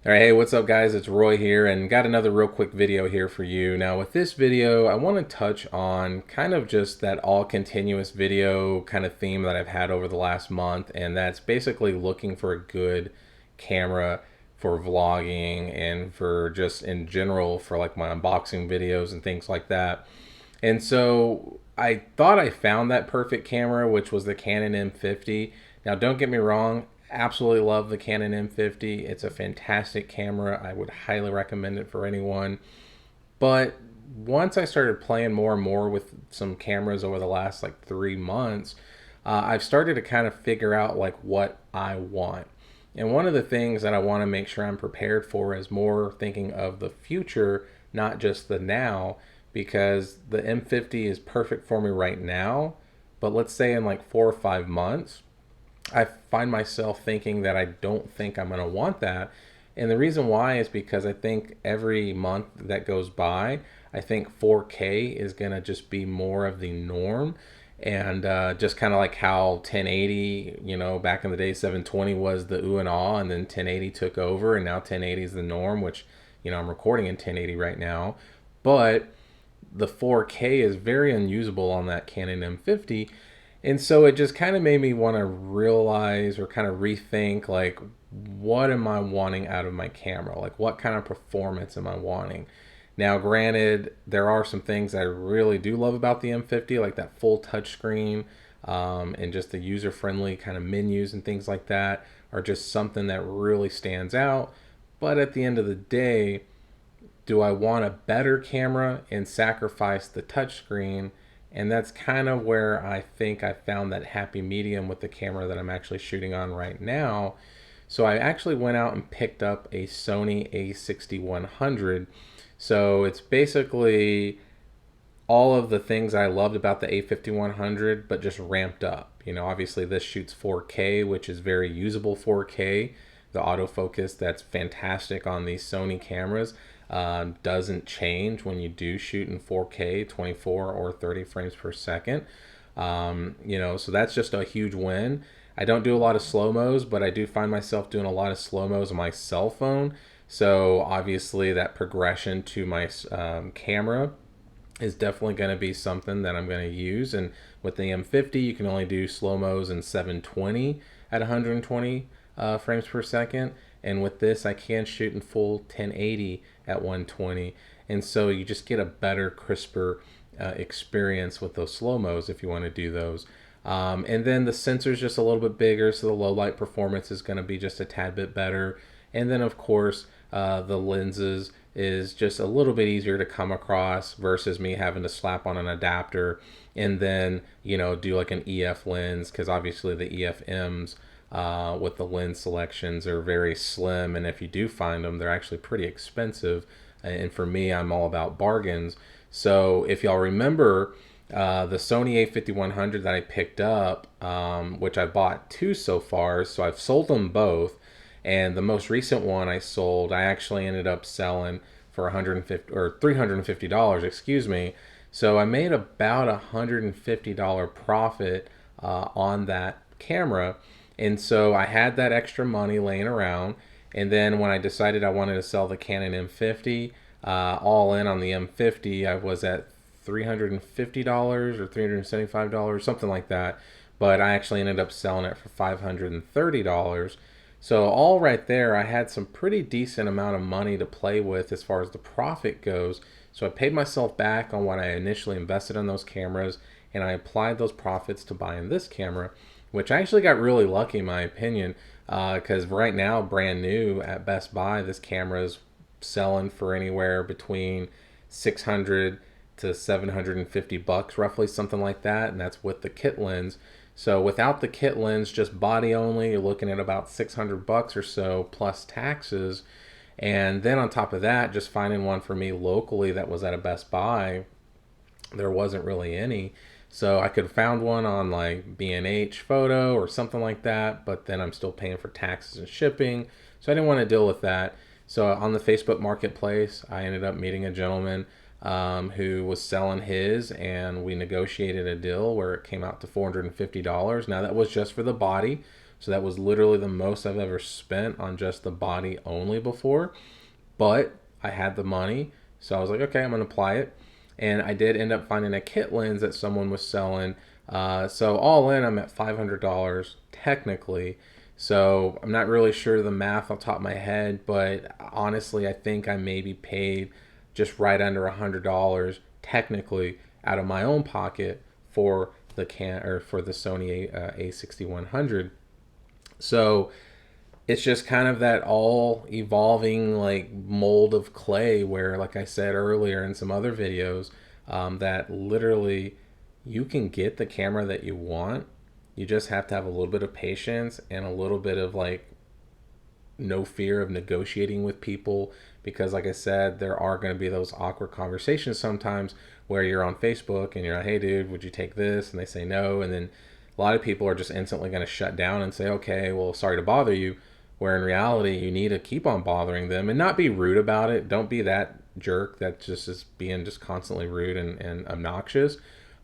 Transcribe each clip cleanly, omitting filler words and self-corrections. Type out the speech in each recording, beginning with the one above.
All right, hey, what's up guys? It's Roy here and got another real quick video here for you. Now with this video, I want to touch on kind of just that all continuous video kind of theme that I've had over the last month, and that's basically looking for a good camera for vlogging and for just in general for like my unboxing videos and things like that. And so I thought I found that perfect camera, which was the Canon M50. Now, don't get me wrong, absolutely love the Canon M50. It's a fantastic camera. I would highly recommend it for anyone. But once I started playing more and more with some cameras over the last like 3 months, I've started to kind of figure out like what I want. And one of the things that I want to make sure I'm prepared for is more thinking of the future, not just the now, because the M50 is perfect for me right now. But let's say in like 4 or 5 months, I find myself thinking that I don't think I'm going to want that. And the reason why is because I think every month that goes by, I think 4K is going to just be more of the norm. And just kind of like how 1080, back in the day, 720 was the ooh and ah, and then 1080 took over, and now 1080 is the norm, which, I'm recording in 1080 right now. But the 4K is very unusable on that Canon M50. And so it just kind of made me want to realize or kind of rethink like, what am I wanting out of my camera? Like, what kind of performance am I wanting? Now, granted, there are some things I really do love about the M50, like that full touchscreen, and just the user-friendly kind of menus and things like that are just something that really stands out. But at the end of the day, do I want a better camera and sacrifice the touchscreen? And that's kind of where I think I found that happy medium with the camera that I'm actually shooting on right now. So I actually went out and picked up a Sony A6100. So it's basically all of the things I loved about the A5100, but just ramped up. Obviously this shoots 4K, which is very usable 4K. The autofocus that's fantastic on these Sony cameras doesn't change when you do shoot in 4K, 24 or 30 frames per second. So that's just a huge win. I don't do a lot of slow-mos, but I do find myself doing a lot of slow-mos on my cell phone. So obviously that progression to my camera is definitely going to be something that I'm going to use. And with the M50, you can only do slow-mos in 720 at 120 frames per second. And with this, I can shoot in full 1080 at 120. And so you just get a better, crisper experience with those slow-mos if you want to do those. And then the sensor's just a little bit bigger, so the low light performance is going to be just a tad bit better. And then of course, the lenses is just a little bit easier to come across versus me having to slap on an adapter and then, do like an EF lens, because obviously the EFMs with the lens selections are very slim, and if you do find them, they're actually pretty expensive. And for me, I'm all about bargains. So if y'all remember, the Sony A5100 that I picked up, which I bought two so far, so I've sold them both. And the most recent one I sold, I actually ended up selling for 150 or $350, excuse me. So I made about $150 profit on that camera. And so I had that extra money laying around. And then when I decided I wanted to sell the Canon M50, all in on the M50, I was at $350 or $375, something like that. But I actually ended up selling it for $530. So all right there, I had some pretty decent amount of money to play with as far as the profit goes. So I paid myself back on what I initially invested in those cameras, and I applied those profits to buying this camera, which I actually got really lucky in my opinion, because right now, brand new at Best Buy, this camera is selling for anywhere between 600 to 750 bucks, roughly, something like that, and that's with the kit lens. So without the kit lens, just body only, you're looking at about 600 bucks or so plus taxes. And then on top of that, just finding one for me locally that was at a Best Buy, there wasn't really any. So I could have found one on like B&H Photo or something like that, but then I'm still paying for taxes and shipping. So I didn't want to deal with that. So on the Facebook Marketplace, I ended up meeting a gentleman who was selling his, and we negotiated a deal where it came out to $450. Now that was just for the body. So that was literally the most I've ever spent on just the body only before. But I had the money, so I was like, okay, I'm gonna apply it. And I did end up finding a kit lens that someone was selling. So all in, I'm at $500 technically. So I'm not really sure the math off the top of my head, but honestly, I think I maybe paid just right under $100 technically out of my own pocket for the for the Sony A6100. So it's just kind of that all evolving like mold of clay where, like I said earlier in some other videos, that literally you can get the camera that you want. You just have to have a little bit of patience and a little bit of like no fear of negotiating with people, because like I said, there are going to be those awkward conversations sometimes where you're on Facebook and you're like, hey dude, would you take this? And they say no, and then a lot of people are just instantly going to shut down and say, okay, well, sorry to bother you, where in reality you need to keep on bothering them and not be rude about it. Don't be that jerk that just is being just constantly rude and obnoxious,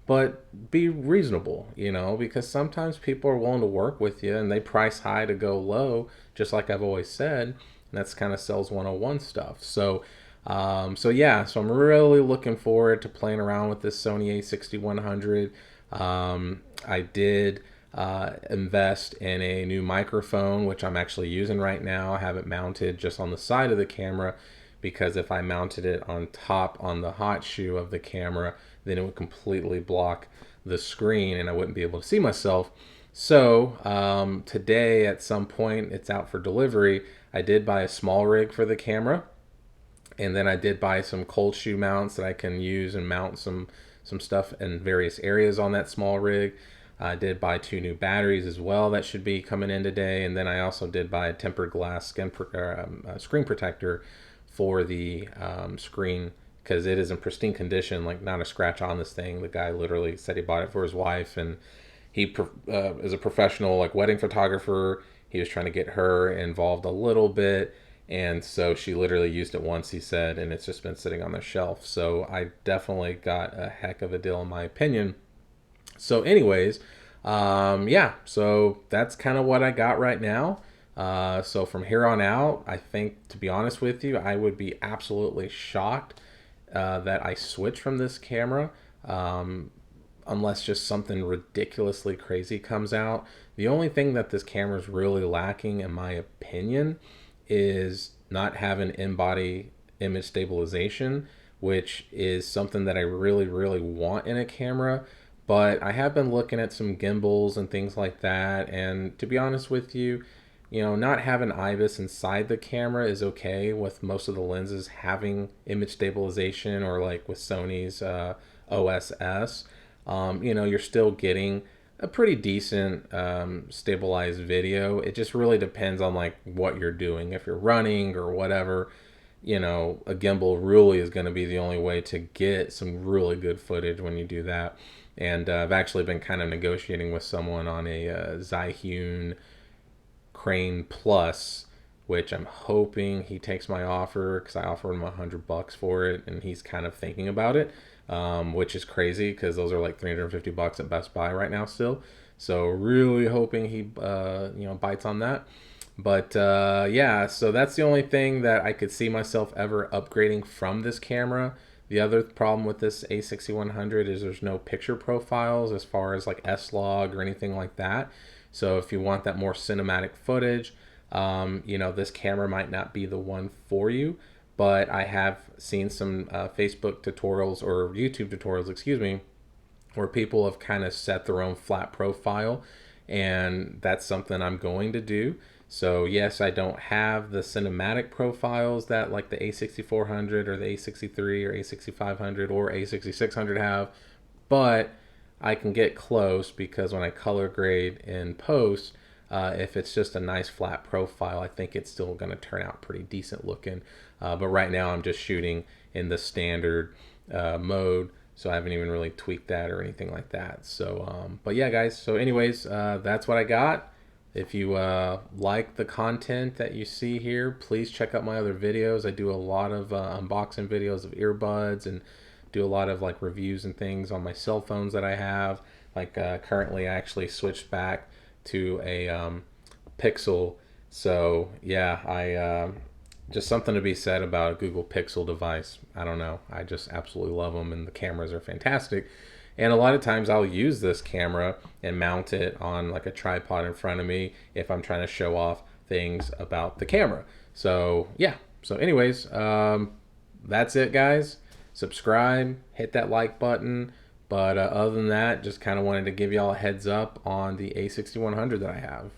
but be reasonable, you know, because sometimes people are willing to work with you and they price high to go low, just like I've always said. And that's kind of sales 101 stuff. So yeah, so I'm really looking forward to playing around with this Sony A6100. I did invest in a new microphone, which I'm actually using right now. I have it mounted just on the side of the camera, because if I mounted it on top on the hot shoe of the camera, then it would completely block the screen and I wouldn't be able to see myself. So today at some point, it's out for delivery. I did buy a small rig for the camera, and then I did buy some cold shoe mounts that I can use and mount some stuff in various areas on that small rig. I did buy 2 new batteries as well that should be coming in today, and then I also did buy a tempered glass screen protector for the screen, because it is in pristine condition, like not a scratch on this thing. The guy literally said he bought it for his wife, and he is a professional like wedding photographer. He was trying to get her involved a little bit, and so she literally used it once, he said, and it's just been sitting on the shelf. So I definitely got a heck of a deal in my opinion. So anyways, yeah, so that's kind of what I got right now. So from here on out, I think, to be honest with you, I would be absolutely shocked that I switch from this camera, unless just something ridiculously crazy comes out. The only thing that this camera is really lacking, in my opinion, is not having in-body image stabilization, which is something that I really, really want in a camera. But I have been looking at some gimbals and things like that, and to be honest with you, you know, not having IBIS inside the camera is okay with most of the lenses having image stabilization, or like with Sony's OSS. You know, you're still getting a pretty decent stabilized video. It just really depends on like what you're doing. If you're running or whatever, you know, a gimbal really is going to be the only way to get some really good footage when you do that. And I've actually been kind of negotiating with someone on a Zhiyun Crane Plus, which I'm hoping he takes my offer, because I offered him $100 for it, and he's kind of thinking about it, which is crazy because those are like $350 at Best Buy right now still. So really hoping he you know, bites on that. But yeah, so that's the only thing that I could see myself ever upgrading from this camera. The other problem with this A6100 is there's no picture profiles as far as like S-Log or anything like that. So if you want that more cinematic footage, you know, this camera might not be the one for you. But I have seen some Facebook tutorials, or YouTube tutorials, excuse me, where people have kind of set their own flat profile, and that's something I'm going to do. So yes, I don't have the cinematic profiles that like the A6400 or the A63 or A6500 or A6600 have, but I can get close, because when I color grade in post, if it's just a nice flat profile, I think it's still going to turn out pretty decent looking. But right now I'm just shooting in the standard mode, so I haven't even really tweaked that or anything like that. So, but yeah, guys, so anyways, that's what I got. If you like the content that you see here, please check out my other videos. I do a lot of unboxing videos of earbuds, and do a lot of like reviews and things on my cell phones that I have. Like currently I actually switched back to a Pixel. So yeah, just something to be said about a Google Pixel device. I don't know. I just absolutely love them, and the cameras are fantastic. And a lot of times I'll use this camera and mount it on like a tripod in front of me if I'm trying to show off things about the camera. So yeah. So anyways, that's it, guys. Subscribe, hit that like button. But other than that, just kind of wanted to give y'all a heads up on the A6100 that I have.